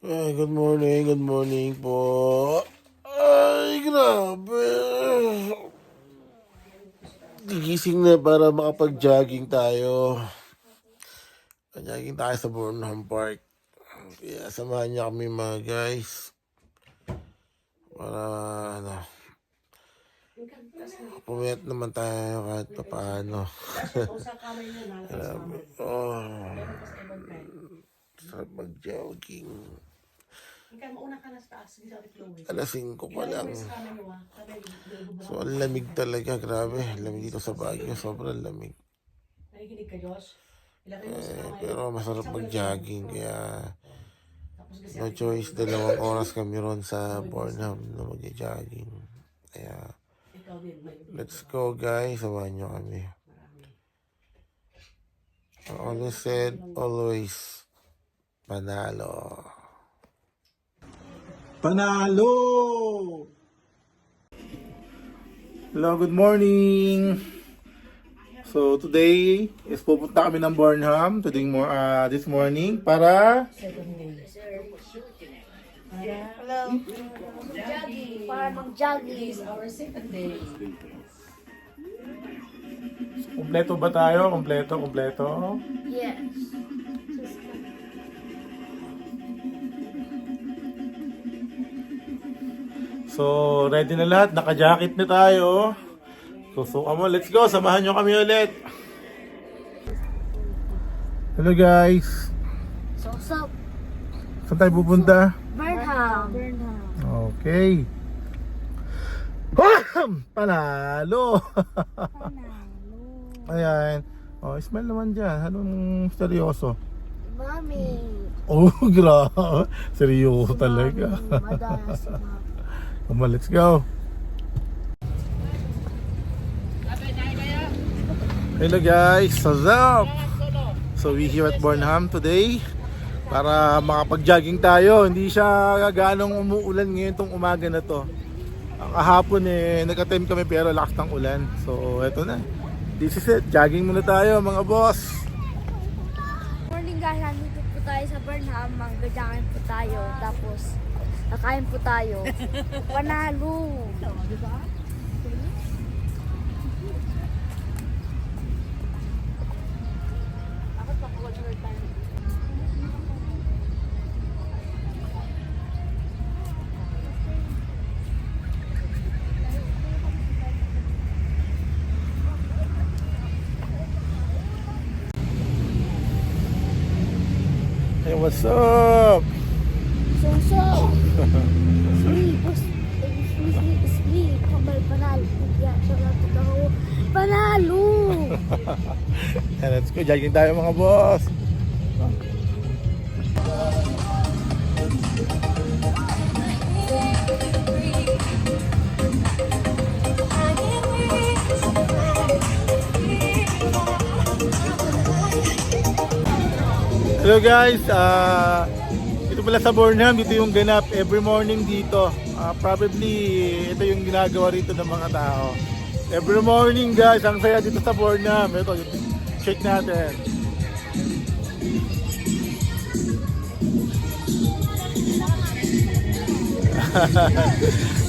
Ay, good morning po. Ay, grabe. Gigising na para makapag-jogging tayo. Jogging tayo sa Burnham Park. Kaya samahan niyo kami mga guys. Para pumayat naman tayo kahit pa paano. Grabe. Sarap mag-jogging. Alas 5 pa lang. So, ang lamig talaga. Grabe. Lamig dito sa Baguio. Sobrang lamig. Pero masarap mag-jogging. Kaya no choice. 2 oras kami ron sa Burnham na mag-jogging. Kaya let's go guys. Samahan nyo kami. I always said, always panalo. Panalo! Hello, good morning! So today is pupunta kami ng Burnham this morning para Hello. Jogging. Para mag-jogging. Our second day. kumpleto ba tayo? Kumpleto? Yes. So ready na lahat, naka-jacket na tayo. Susuka mo, let's go, samahan nyo kami ulit. Hello guys. So, what's up? Saan tayo pupunta? Burnham. Okay. Panalo! Ayan. Oh, smile naman dyan. Anong seryoso? Mami. Oh, grabe. Seryoso talaga. Madalas si Mami. Come on, let's go. Hello guys, what's up? So we here at Burnham today para makapag-jogging tayo. Hindi siya ganong umuulan ngayon tong umaga na to. Kahapon nag-attempt kami pero lakas ng ulan. So eto na. This is it. Jogging muna tayo mga boss. Morning guys, nandito po tayo sa Burnham. Mag-jogging po tayo. Tapos, nakain po tayo. Panalo! Hey, what's up? So. Sleep. Kambal panalo. Yeah, salamat ako. Panalo! And let's go. Jogging tayo mga boss. Hello guys, dito pala sa Burnham, dito yung ganap every morning dito. Probably ito yung ginagawa rito ng mga tao. Every morning guys, ang saya dito sa Burnham. Ito, check natin.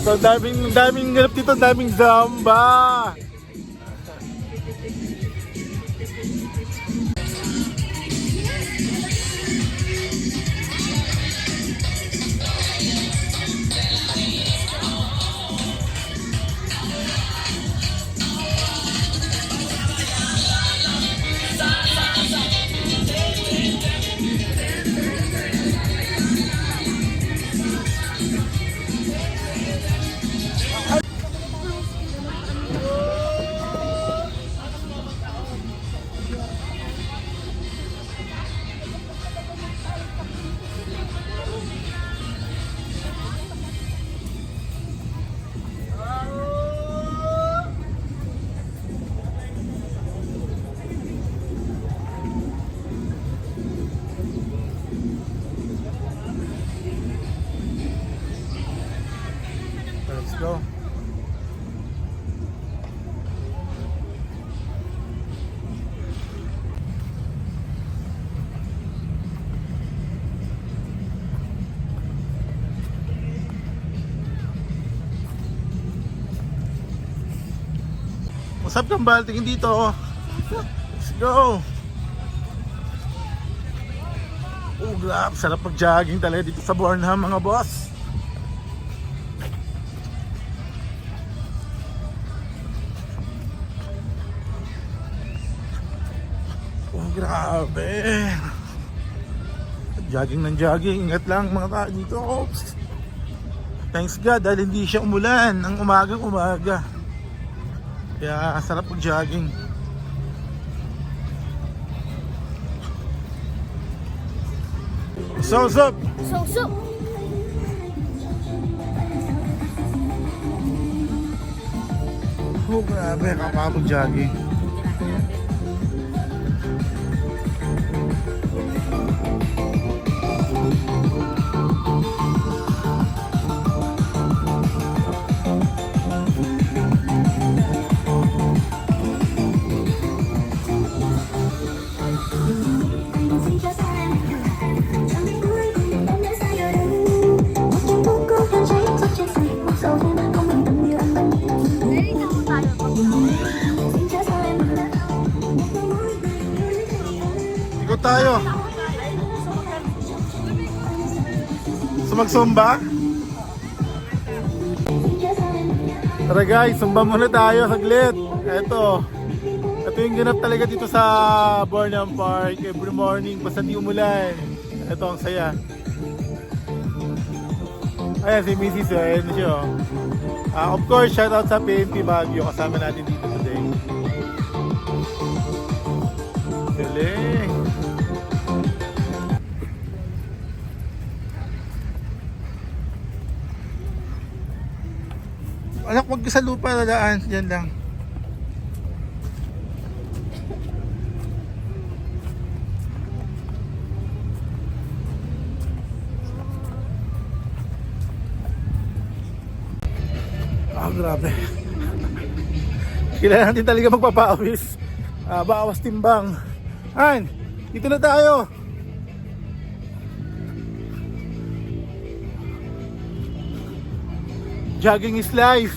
So daming ganap dito, daming zamba. What's up, Kambal? Tingin dito. Let's go. Oh, grabe. Sarap mag-jogging talaga dito sa Burnham, mga boss. Oh, grabe. Jogging ng jogging. Ingat lang mga tao dito. Thanks God dahil hindi siya umulan ng umagang-umaga. Kaya sarap mag-jogging. So, So. oh, grabe. Kapapag-jogging. Nalito po tayo. Ikot tayo. Sumagsumba? Tara guys, sumba muna tayo saglit. Ito yung ganap talaga dito sa Burnham Park every morning basta di umulan. Ito ang saya. Ayan si Mrs. Ayan siya. Of course, shout out sa PNP Baguio kasama natin dito today. Galing. Anak, wag sa lupa na daan. Diyan lang. Grabe. Kailangan natin talaga magpapawis. Bawas timbang. Han, dito na tayo. Jogging is life.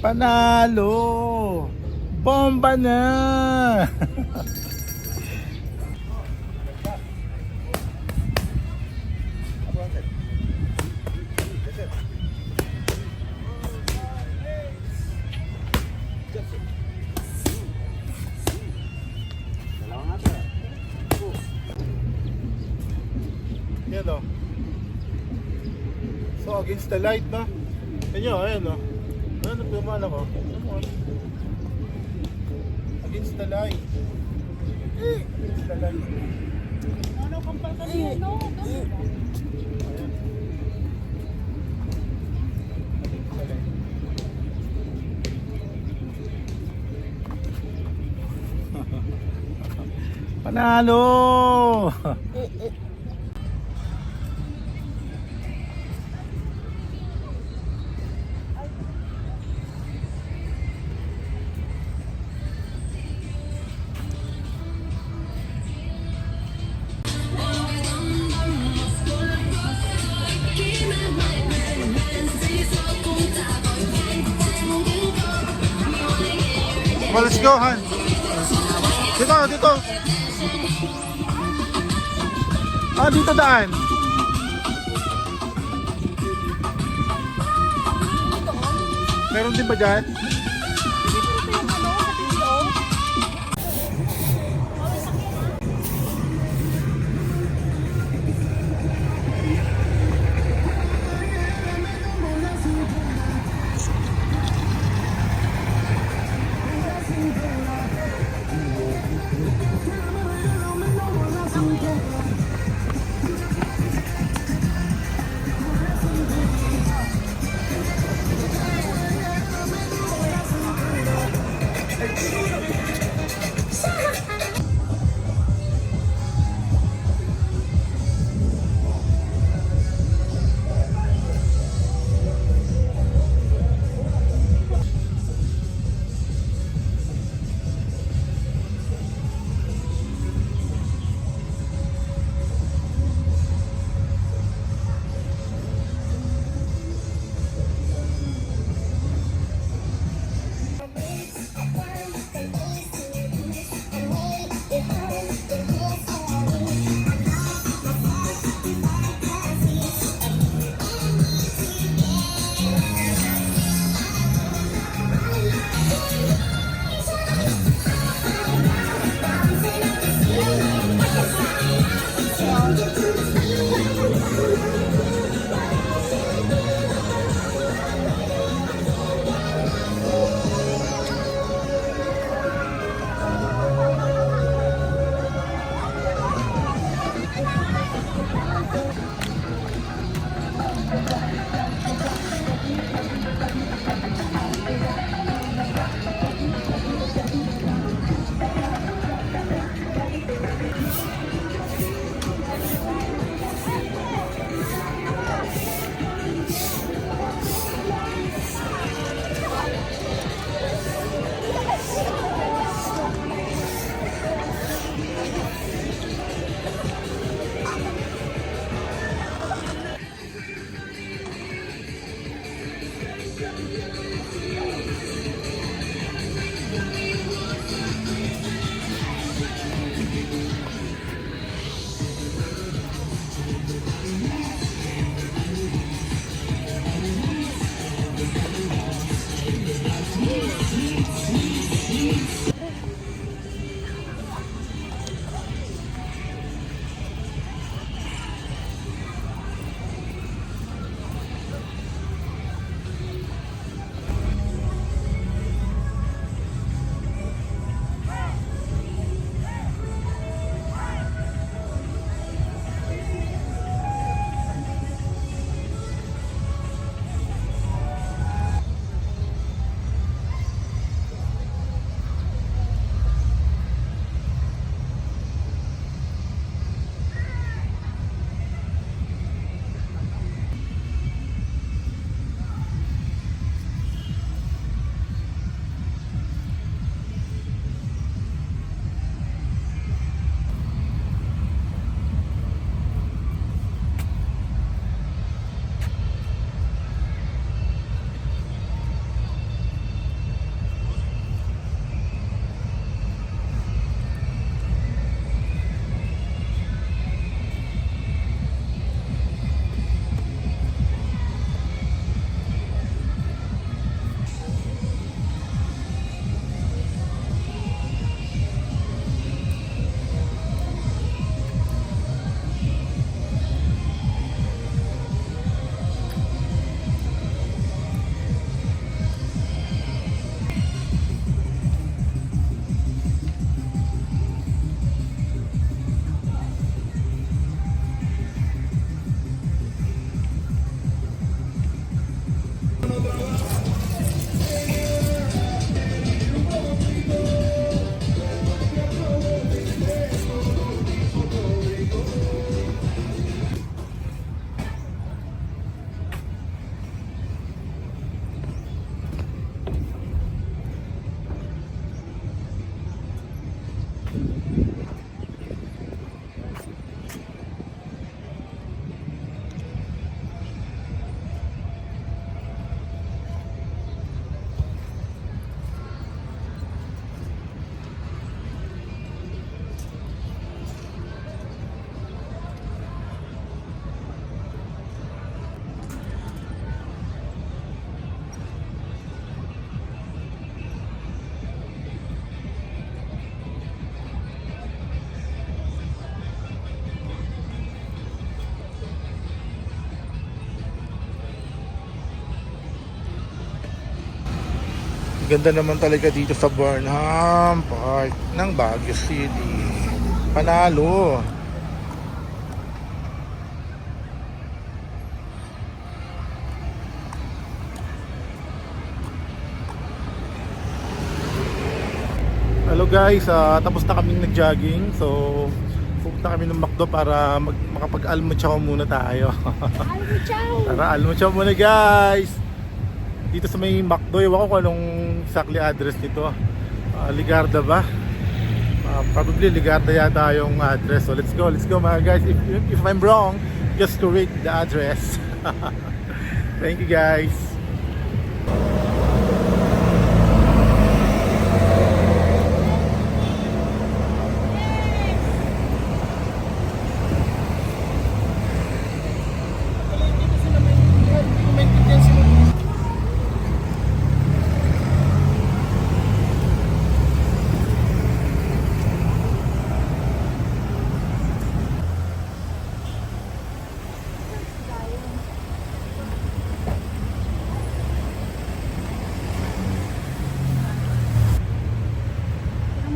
Panalo! Bomba na! Yan o. So against the light, no? Ayan o. Ano naman ako? Against the light. Against the light. Ano kang pagkakas? No. Panalo! Well, let's go, Han. Dito. Dito daan. Meron din ba dyan? ganda naman talaga dito sa Burnham Park ng Baguio City. Panalo. Hello guys, tapos na kaming nag-jogging. So, pupunta kami ng McDo para makapag-almuchaw muna tayo. Almuchaw! Tara, almuchaw muna guys! Dito sa may McDo, ewan ko kung anong exactly address nito. Ligarda ba? Probably Ligarda yata yung address. So let's go mga guys. If I'm wrong, just correct the address. Thank you guys.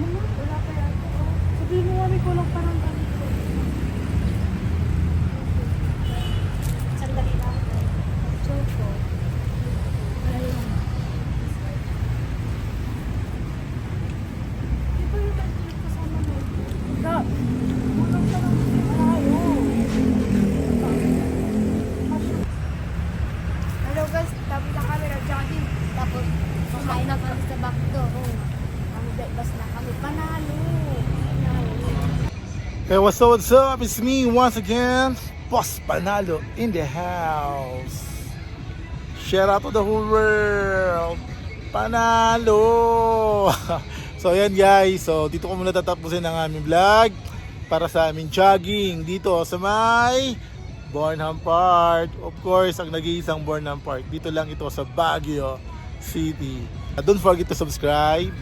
Wala pa yata. Sabihin mo kami kulang parang kami. Sandali lang. Choco. Ayun. Ito yung kasama mo. Kulang parang tayo. Hello guys, tapos na kami nag-jogging. Tapos, kumain na kami sa McDo. Bas na kami. Panalo. Hey, what's up? It's me once again, Boss Panalo in the house. Shout out to the whole world. Panalo! So ayan guys, so dito ko muna tatapusin ang aming vlog para sa aming jogging dito sa may Burnham Park. Of course, ang nag-iisang Burnham Park. Dito lang ito sa Baguio City. Don't forget to subscribe.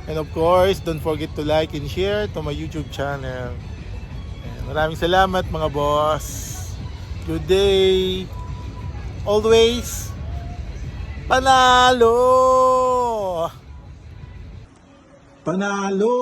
And of course, don't forget to like and share to my YouTube channel. And maraming salamat mga boss. Good day. Always panalo! Panalo!